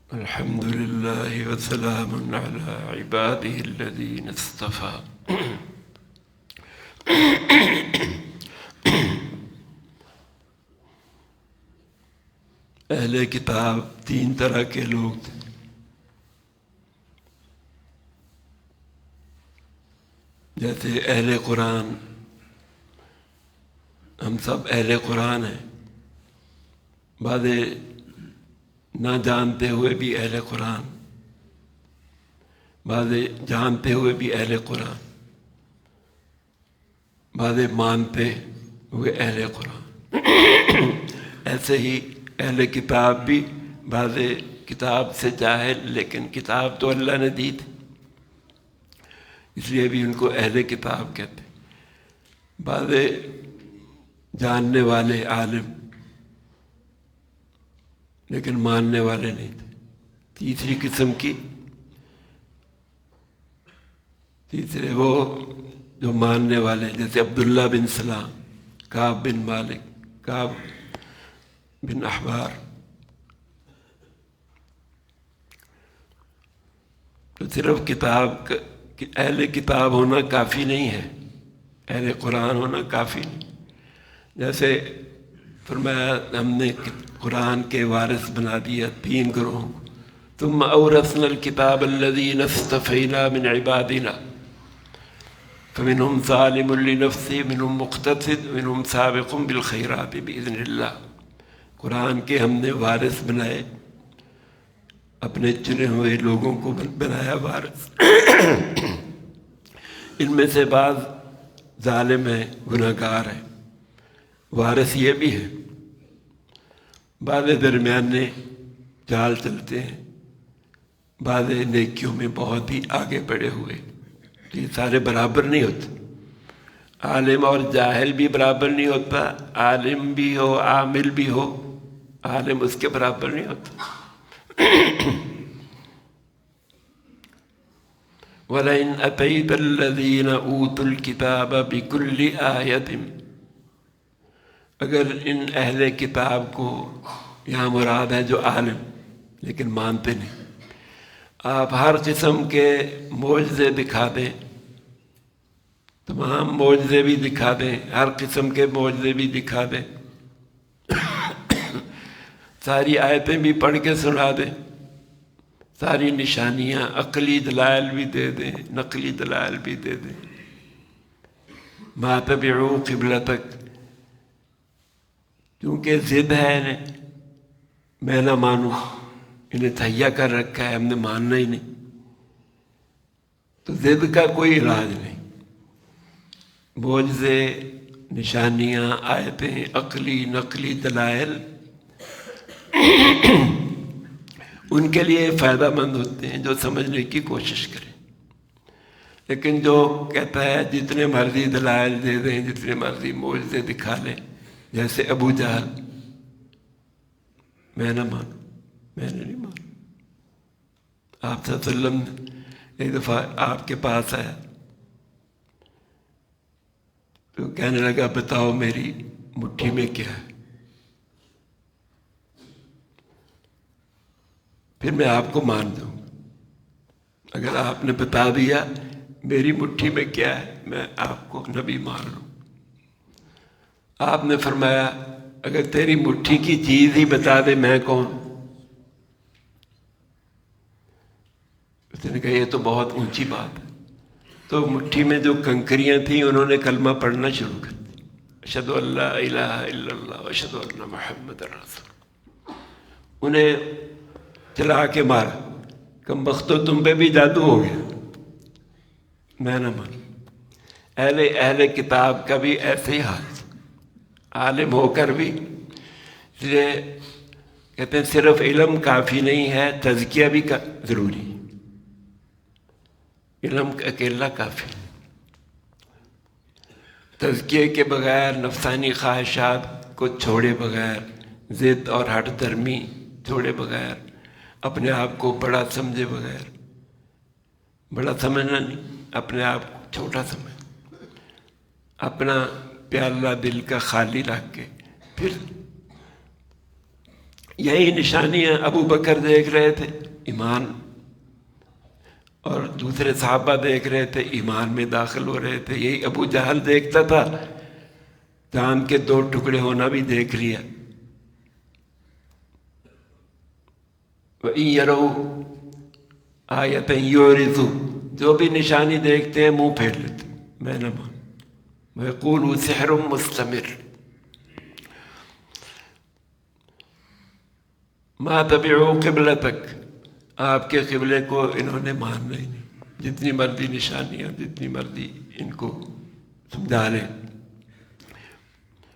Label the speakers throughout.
Speaker 1: الحمد لله وسلام على عباده الذين اصطفى. اہل کتاب تین طرح کے لوگ تھے. جیسے اہل قرآن، ہم سب اہل قرآن ہیں. بعض نہ جانتے ہوئے بھی اہل قرآن، بعض جانتے ہوئے بھی اہل قرآن، بعض مانتے ہوئے اہل قرآن. ایسے ہی اہل کتاب بھی بعض کتاب سے جاہل، لیکن کتاب تو اللہ نے دی تھی، اس لیے بھی ان کو اہل کتاب کہتے. بعض جاننے والے عالم لیکن ماننے والے نہیں تھے. تیسری قسم کی، تیسرے وہ جو ماننے والے، جیسے عبداللہ بن سلام، کعب بن مالک، کعب بن احبار. تو صرف کتاب، اہل کتاب ہونا کافی نہیں ہے، اہل قرآن ہونا کافی نہیں. جیسے فرمایا ہم نے قرآن کے وارث بنا دیا تین گروہوں کو. ثم اورثنا الکتاب الذین اصطفینا من عبادنا فمنهم ظالم لنفسه منهم مقتصد منهم سابق بالخیرات باذن اللہ. قرآن کے ہم نے وارث بنائے، اپنے چنے ہوئے لوگوں کو بنایا وارث. ان میں سے بعض ظالم ہیں، گناہ گار ہیں، وارث یہ بھی ہے. بعض درمیانے چال چلتے ہیں، بعض نیکیوں میں بہت ہی آگے بڑھے ہوئے. یہ سارے برابر نہیں ہوتے. عالم اور جاہل بھی برابر نہیں ہوتا، عالم بھی ہو عامل بھی ہو، عالم اس کے برابر نہیں ہوتا. وَلَئِنْ أَتَيْتَ الَّذِينَ أُوتُوا الْكِتَابَ بِكُلِّ آيَةٍ، اگر ان اہل کتاب کو، یہاں مراد ہے جو عالم لیکن مانتے نہیں، آپ ہر قسم کے معجزے دکھا دیں، تمام معجزے بھی دکھا دیں، ہر قسم کے معجزے بھی دکھا دیں، ساری آیتیں بھی پڑھ کے سنا دیں، ساری نشانیاں، عقلی دلائل بھی دے دیں، نقلی دلائل بھی دے دیں، ما تبعوا قبلتک، کیونکہ ضد ہے انہیں، میں نہ مانوں، انہیں تہیا کر رکھا ہے، ہم نے ماننا ہی نہیں. تو ضد کا کوئی علاج نہیں. معجزے، نشانیاں، آیتیں، عقلی نقلی دلائل ان کے لیے فائدہ مند ہوتے ہیں جو سمجھنے کی کوشش کریں. لیکن جو کہتا ہے جتنے مرضی دلائل دے دیں، جتنے مرضی معجزے دکھا لیں، جیسے ابو جہل، میں نہ مانوں، میں نے نہیں مانا. آپ صلی اللہ علیہ وسلم ایک دفعہ آپ کے پاس آیا تو کہنے لگا بتاؤ میری مٹھی میں کیا ہے، پھر میں آپ کو مان دوں گا. اگر آپ نے بتا دیا میری مٹھی میں کیا ہے، میں آپ کو نبی مان لوں. آپ نے فرمایا اگر تیری مٹھی کی چیز ہی بتا دے میں کون. اس نے کہا یہ تو بہت اونچی بات ہے. تو مٹھی میں جو کنکریاں تھیں انہوں نے کلمہ پڑھنا شروع کر دی، اشہدو ان لا الہ الا اللہ واشہدو ان محمد رسول. انہیں چلا کے مارا، کم بختو تم پہ بھی جادو ہو گیا. میں نہ مانوں. اہل کتاب کا بھی ایسے ہی حال، عالم ہو کر بھی. اس لیے کہتے ہیں صرف علم کافی نہیں ہے، تزکیہ بھی ضروری. علم اکیلا کافی نہیں. تزکیے کے بغیر، نفسانی خواہشات کو چھوڑے بغیر، ضد اور ہٹ درمی چھوڑے بغیر، اپنے آپ کو بڑا سمجھے بغیر، بڑا سمجھنا نہیں، اپنے آپ کو چھوٹا سمجھ، اپنا پیالہ دل کا خالی رکھ کے پھر یہی نشانیاں ابو بکر دیکھ رہے تھے، ایمان، اور دوسرے صحابہ دیکھ رہے تھے، ایمان میں داخل ہو رہے تھے. یہی ابو جہل دیکھتا تھا، چاند کے 2 ٹکڑے ہونا بھی دیکھ لیا. وَإِن يَرَوْا آیَةً يُعْرِضُوا، جو بھی نشانی دیکھتے ہیں منہ پھیر لیتے، میں نہ مان. وَيَقُولُوا سِحْرٌ مُسْتَمِرٌ مَا تَبِعُوا قِبْلَتَكَ، آپ کے قبلے کو انہوں نے ماننا ہی نہیں. جتنی مرضی نشانیاں، جتنی مرضی ان کو سمجھا لیں.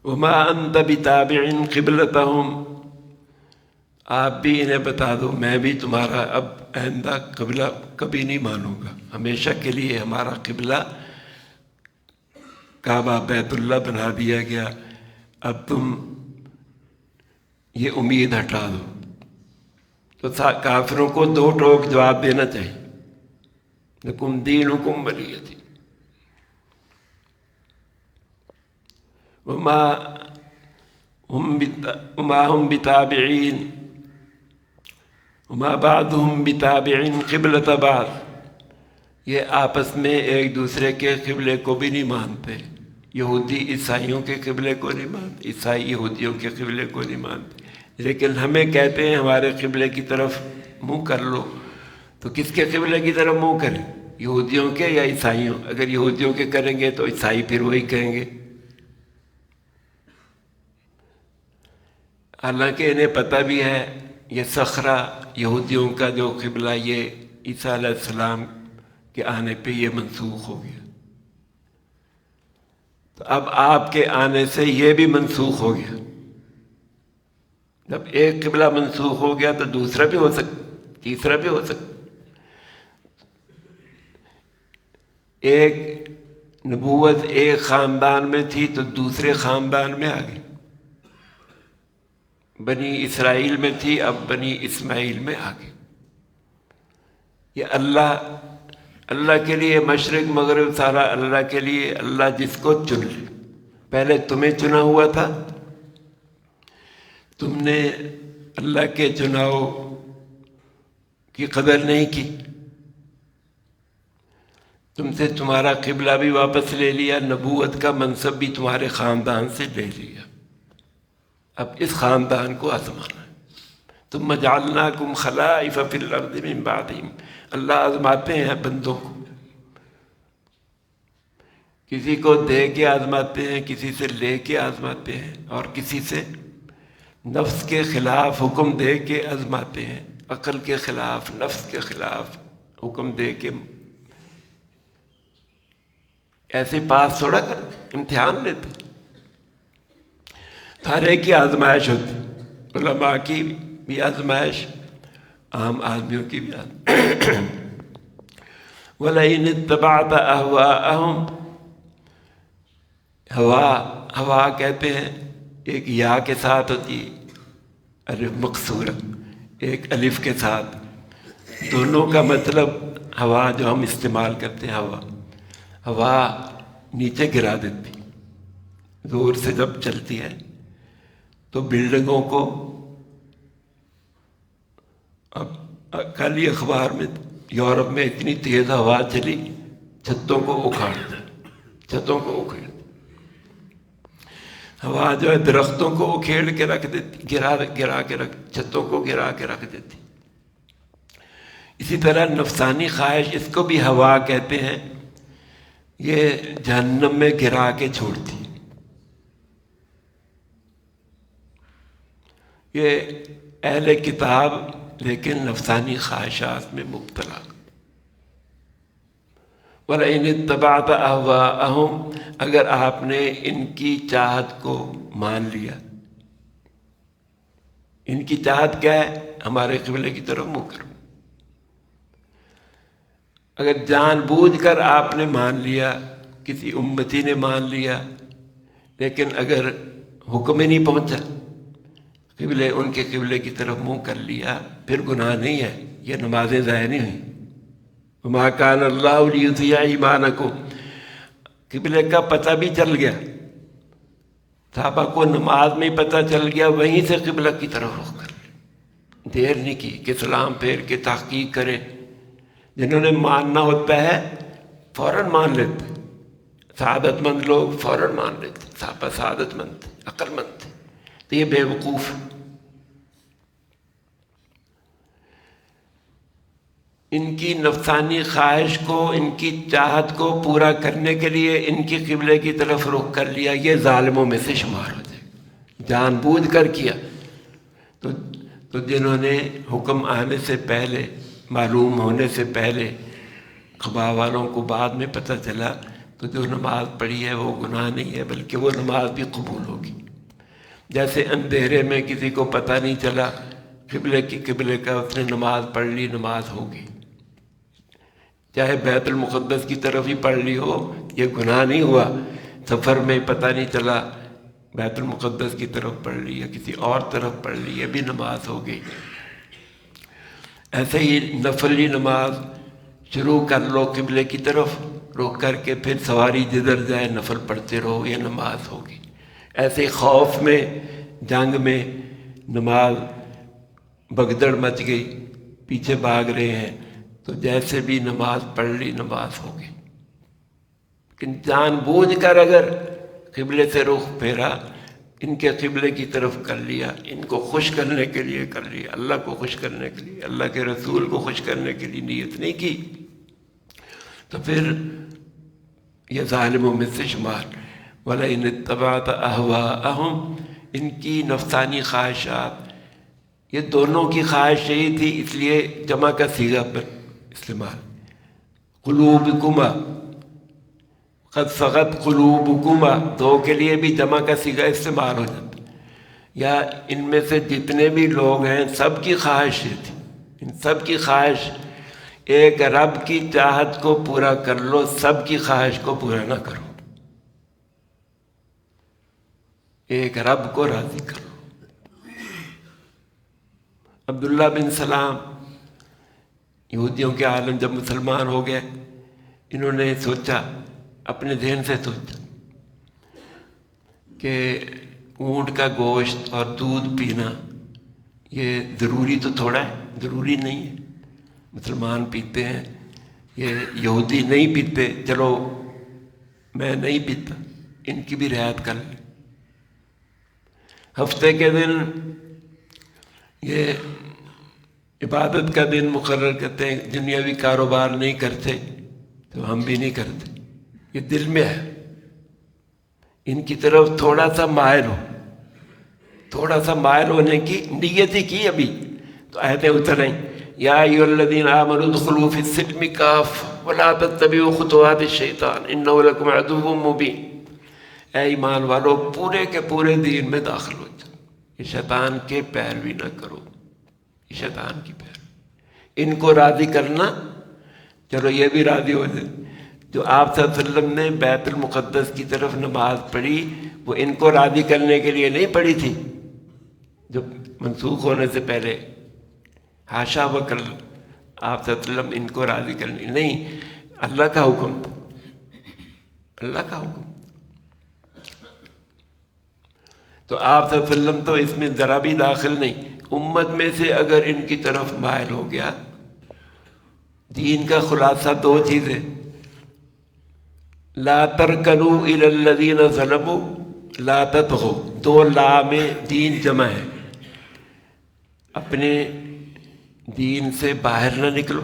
Speaker 1: وَمَا أَنْتَ بِتَابِعٍ قِبْلَتَهُمْ، آپ بھی انہیں بتا دو میں بھی تمہارا اب آئندہ قبلہ کبھی نہیں مانوں گا. ہمیشہ کے لیے ہمارا قبلہ کعبہ بیت اللہ بنا دیا گیا، اب تم یہ امید ہٹا دو. تو کافروں کو 2 ٹوک جواب دینا چاہیے. لکم دینکم ولی دین. وما هم بتابعین وما بعضهم بتابع قبلۃ بعض، یہ آپس میں ایک دوسرے کے قبلے کو بھی نہیں مانتے. یہودی عیسائیوں کے قبلے کو نہیں مانتے، عیسائی یہودیوں کے قبلے کو نہیں مانتے، لیکن ہمیں کہتے ہیں ہمارے قبلے کی طرف منہ کر لو. تو کس کے قبلے کی طرف منہ کریں، یہودیوں کے یا عیسائیوں؟ اگر یہودیوں کے کریں گے تو عیسائی پھر وہی کہیں گے. حالانکہ انہیں پتہ بھی ہے یہ صخرہ یہودیوں کا جو قبلہ یہ عیسیٰ علیہ السلام کے آنے پہ یہ منسوخ ہو گیا. تو اب آپ کے آنے سے یہ بھی منسوخ ہو گیا. جب ایک قبلہ منسوخ ہو گیا تو دوسرا بھی ہو سکتا، تیسرا بھی ہو سکتا. ایک نبوت ایک خاندان میں تھی تو دوسرے خاندان میں آ گئی. بنی اسرائیل میں تھی، اب بنی اسماعیل میں آ گئی. یہ اللہ کے لیے مشرق مغرب سارا اللہ کے لیے. اللہ جس کو چن لے. پہلے تمہیں چنا ہوا تھا، تم نے اللہ کے چناؤ کی قدر نہیں کی، تم سے تمہارا قبلہ بھی واپس لے لیا، نبوت کا منصب بھی تمہارے خاندان سے لے لیا. اب اس خاندان کو آزمانا ہے. ثم جعلناکم خلائف فی الارض من بعدہم. اللہ آزماتے ہیں بندوں کو، کسی کو دے کے آزماتے ہیں، کسی سے لے کے آزماتے ہیں، اور کسی سے نفس کے خلاف حکم دے کے آزماتے ہیں. عقل کے خلاف، نفس کے خلاف حکم دے کے. ایسے پاس تھوڑا کر امتحان لیتے، ہر ایک کی آزمائش ہوتی. علماء کی بھی آزمائش، عام آدمیوں کی بھی آزمائش. وَلَئِنِ اتَّبَعْتَ أَهْوَاءَهُمْ، ہوا کہتے ہیں ایک یا کے ساتھ ہوتی ہے، الف مقصورہ، ایک الف کے ساتھ. دونوں کا مطلب ہوا جو ہم استعمال کرتے ہیں، ہوا نیچے گرا دیتی. زور سے جب چلتی ہے تو بلڈنگوں کو، اب کل ہی اخبار میں یورپ میں اتنی تیز ہوا چلی، چھتوں کو اکھاڑ دی. ہوا جو ہے درختوں کو اکھیڑ کے رکھ دیتی، چھتوں کو گرا کے رکھ دیتی. اسی طرح نفسانی خواہش، اس کو بھی ہوا کہتے ہیں، یہ جہنم میں گرا کے چھوڑتی. یہ اہل کتاب لیکن نفسانی خواہشات میں مبتلا. وَلَئِنِ اتَّبَعْتَ أَهْوَاءَهُمْ، اگر آپ نے ان کی چاہت کو مان لیا. ان کی چاہت کیا ہے؟ ہمارے قبلے کی طرف منہ کرو. اگر جان بوجھ کر آپ نے مان لیا، کسی امتی نے مان لیا، لیکن اگر حکم ہی نہیں پہنچا، ان کے قبلے کی طرف منہ کر لیا، پھر گناہ نہیں ہے، یہ نمازیں ضائع نہیں ہوئیں. وَمَا كَانَ اللَّهُ لِيُضِيعَ إِيمَانَكُمْ، قبلے کا پتہ بھی چل گیا. صحابہ کو نماز میں پتہ چل گیا، وہیں سے قبلہ کی طرف رخ کر لیا. دیر نہیں کی کہ سلام پھیر کے تحقیق کریں. جنہوں نے ماننا ہوتا ہے فوراً مان لیتے. سعادت مند لوگ فوراً مان لیتے. صحابہ سعادت مند تھے، عقل مند تھے. تو یہ بے وقوف. ان کی نفسانی خواہش کو، ان کی چاہت کو پورا کرنے کے لیے ان کی قبلے کی طرف رخ کر لیا. یہ ظالموں میں سے شمار ہو جائے. جان بوجھ کر کیا. تو جنہوں نے حکم آنے سے پہلے، معلوم ہونے سے پہلے، قبا والوں کو بعد میں پتہ چلا، تو جو نماز پڑھی ہے وہ گناہ نہیں ہے، بلکہ وہ نماز بھی قبول ہوگی. جیسے اندھیرے میں کسی کو پتہ نہیں چلا قبلے کا، اس نے نماز پڑھ لی، نماز ہوگی. چاہے بیت المقدس کی طرف ہی پڑھ لی ہو، یہ گناہ نہیں ہوا. سفر میں پتہ نہیں چلا، بیت المقدس کی طرف پڑھ لی یا کسی اور طرف پڑھ لی، یہ بھی نماز ہو گئی. ایسے ہی نفلی نماز شروع کر لو قبلے کی طرف رخ کر کے، پھر سواری جدھر جائے نفل پڑھتے رہو، یہ نماز ہوگی. ایسے خوف میں، جنگ میں نماز بگدڑ مچ گئی، پیچھے بھاگ رہے ہیں، تو جیسے بھی نماز پڑھ لی نماز ہوگی. لیکن جان بوجھ کر اگر قبلے سے رخ پھیرا، ان کے قبلے کی طرف کر لیا، ان کو خوش کرنے کے لیے کر لیا، اللہ کو خوش کرنے کے لیے، اللہ کے رسول کو خوش کرنے کے لیے نیت نہیں کی، تو پھر یہ ظالموں میں سے شمار. وَلَئِنِ اتَّبَعْتَ أَهْوَاءَهُمْ، ان کی نفسانی خواہشات، یہ دونوں کی خواہش یہی تھی، اس لیے جمع کا صیغہ پر استعمال. قلوبکما، قد صغت قلوبکما، دو کے لیے بھی جمع کا صیغہ استعمال ہو جاتا. یا ان میں سے جتنے بھی لوگ ہیں سب کی خواہش یہ تھی، ان سب کی خواہش، ایک رب کی چاہت کو پورا کر لو، سب کی خواہش کو پورا نہ کرو. ایک رب کو راضی کرو. عبداللہ بن سلام یہودیوں کے عالم جب مسلمان ہو گئے، انہوں نے سوچا، اپنے ذہن سے سوچا کہ اونٹ کا گوشت اور دودھ پینا یہ ضروری تو تھوڑا ہے، ضروری نہیں ہے. مسلمان پیتے ہیں، یہ یہودی نہیں پیتے، چلو میں نہیں پیتا، ان کی بھی رعایت کر لیں. ہفتے کے دن یہ عبادت کا دن مقرر کرتے ہیں، دنیاوی کاروبار نہیں کرتے، تو ہم بھی نہیں کرتے. یہ دل میں ہے. ان کی طرف تھوڑا سا مائل ہو، تھوڑا سا مائل ہونے کی نیت ہی کی ابھی تو آیتیں اتر آئیں. یا ایھا الذین آمنوا ادخلوا فی السلم کافۃ ولا تتبعوا خطوات الشیطان انہ لکم عدو مبین. اے ایمان والو، پورے کے پورے دین میں داخل ہو جاؤ، یہ شیطان کے پیروی نہ کرو، یہ شیطان کی پیروی. ان کو راضی کرنا، چلو یہ بھی راضی ہو جائے. جو آپ صلی اللہ علیہ وسلم نے بیت المقدس کی طرف نماز پڑھی، وہ ان کو راضی کرنے کے لیے نہیں پڑھی تھی جو منسوخ ہونے سے پہلے. حاشا وکل، آپ صلی اللہ علیہ وسلم ان کو راضی کرنے نہیں، اللہ کا حکم، اللہ کا حکم. تو آپ صلی اللہ علیہ وسلم تو اس میں ذرا بھی داخل نہیں. امت میں سے اگر ان کی طرف مائل ہو گیا، دین کا خلاصہ دو چیزیں، لا ترکنوا الی الذین ظلموا لا تطغوا، دو لا میں دین جمع ہے. اپنے دین سے باہر نہ نکلو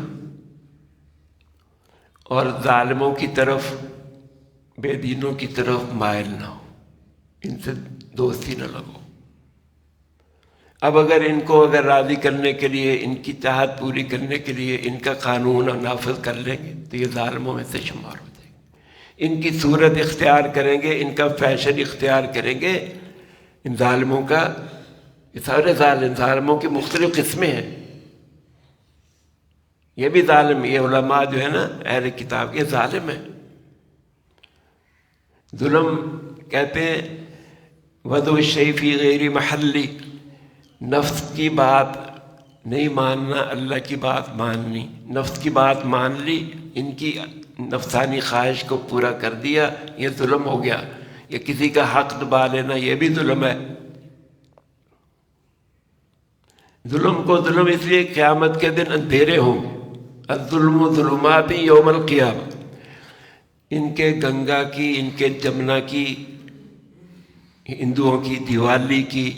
Speaker 1: اور ظالموں کی طرف، بے دینوں کی طرف مائل نہ ہو، ان سے دوستی نہ لگو. اب اگر راضی کرنے کے لیے، ان کی چاہت پوری کرنے کے لیے ان کا قانون نافذ کر لیں گے تو یہ ظالموں میں سے شمار ہو جائے گے. ان کی صورت اختیار کریں گے، ان کا فیشن اختیار کریں گے، ان ظالموں کا. یہ سارے ظالموں کی مختلف قسمیں ہیں. یہ بھی ظالم، یہ علماء جو ہے نا اہل کتاب، یہ ظالم ہیں. ظلم کہتے ہیں وضع الشیء فی غیر محلی، نفس کی بات نہیں ماننا، اللہ کی بات ماننی. نفس کی بات مان لی، ان کی نفسانی خواہش کو پورا کر دیا، یہ ظلم ہو گیا. یا کسی کا حق دبا لینا، یہ بھی ظلم ہے. ظلم کو ظلم اس لیے قیامت کے دن اندھیرے ہوں گے. الظلم ظلمات یوم القیامہ. ان کے گنگا کی، ان کے جمنا کی، ہندوؤں کی دیوالی کی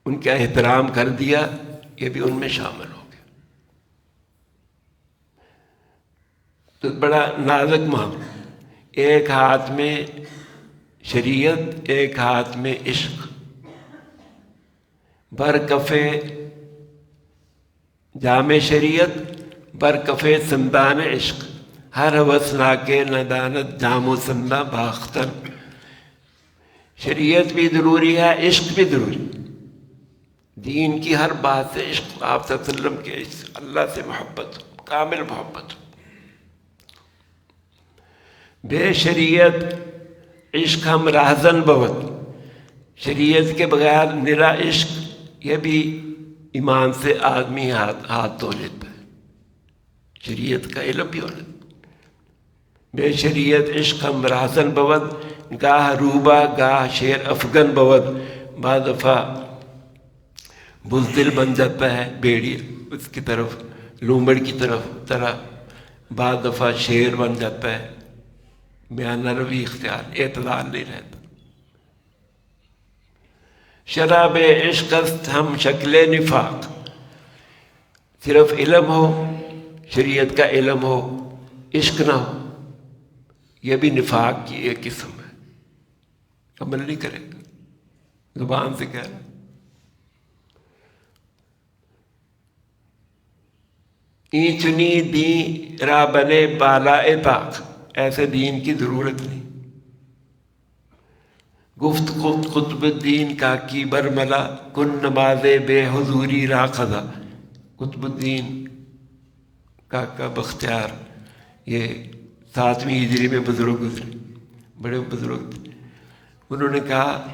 Speaker 1: ان کا احترام کر دیا، یہ بھی ان میں شامل ہو گیا. تو بڑا نازک معاملہ. ایک ہاتھ میں شریعت، ایک ہاتھ میں عشق. برکف جام شریعت، برکف سندان عشق. ہر ہوس نا کے ندانت جام و سندہ باختر. شریعت بھی ضروری ہے، عشق بھی ضروری. دین کی ہر بات سے عشق. آپ صلی اللہ علیہ وسلم کے اللہ سے محبت، کامل محبت. بے شریعت عشق ہم راہزن بہت. شریعت کے بغیر نرا عشق، یہ بھی ایمان سے آدمی ہاتھ دھو لیتا ہے. شریعت کا علم بھی ہونا. بے شریعت عشق ہم راہزن بود، گاہ روبا گاہ شیر افغن بود. بعض دفعہ بزدل بن جاتا ہے بیڑی اس کی طرف، لومڑ کی طرح. بعض دفعہ شیر بن جاتا ہے. میانہ روی اختیار، اعتدال نہیں رہتا. شراب عشق است ہم شکل نفاق. صرف علم ہو، شریعت کا علم ہو، عشق نہ ہو، یہ بھی نفاق کی ایک قسم ہے. عمل نہیں کرے گا، زبان سے کہہ رہا. این چنی دین را بنے بالا طاق. ایسے دین کی ضرورت نہیں. گفت قطب الدین کا کی برملا، کن نماز بے حضوری را قضا. قطب الدین کا بختیار، یہ 7ویں ہجری میں بزرگ گزرے، بڑے بزرگ تھے. انہوں نے کہا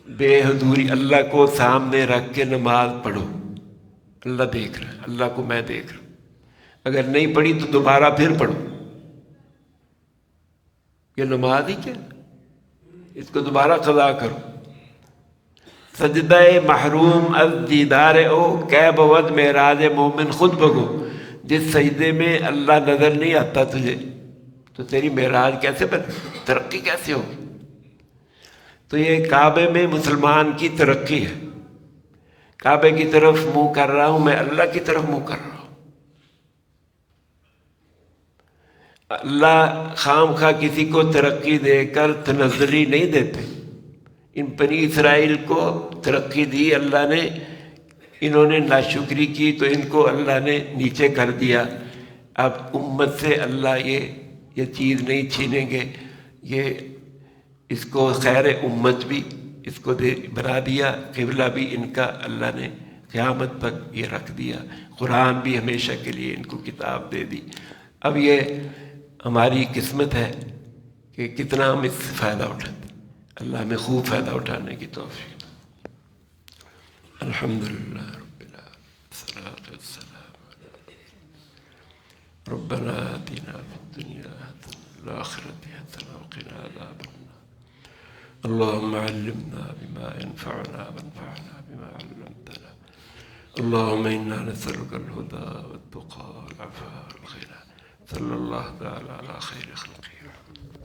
Speaker 1: بے حضوری، اللہ کو سامنے رکھ کے نماز پڑھو. اللہ دیکھ رہا ہے، اللہ کو میں دیکھ رہا ہوں. اگر نہیں پڑھی تو دوبارہ پھر پڑھو. یہ نماز ہی کیا، اس کو دوبارہ قضا کرو. سجدہ محروم از دیدار او، کہ بود معراج مومن خود بگو. جس سجدے میں اللہ نظر نہیں آتا تجھے تو تیری معراج کیسے بنے، ترقی کیسے ہوگی. تو یہ کعبے میں مسلمان کی ترقی ہے. کعبے کی طرف منہ کر رہا ہوں میں، اللہ کی طرف منہ کر رہا ہوں. اللہ خام خواہ کسی کو ترقی دے کر تنزلی نہیں دیتے. ان بنی اسرائیل کو ترقی دی اللہ نے، انہوں نے ناشکری کی تو ان کو اللہ نے نیچے کر دیا. اب امت سے اللہ یہ چیز نہیں چھینیں گے. یہ اس کو خیر امت بھی اس کو بنا دیا. قبلہ بھی ان کا اللہ نے قیامت تک یہ رکھ دیا. قرآن بھی ہمیشہ کے لیے ان کو کتاب دے دی. اب یہ ہماری قسمت ہے کہ کتنا ہم اس سے فائدہ اٹھاتے. اللہ ہمیں خوب فائدہ اٹھانے کی توفیق. الحمدللہ رب العالمین، الصلاۃ والسلام علی ربنا آتنا فی الدنیا حسنۃ وفی الآخرۃ حسنۃ وقنا عذاب النار. اللهم علمنا بما ينفعنا وانفعنا بما علمتنا. اللهم إنا نسألك الهدى والتقى والعفاف والغنى. صلی اللہ تعالی علی خیر خلقہ.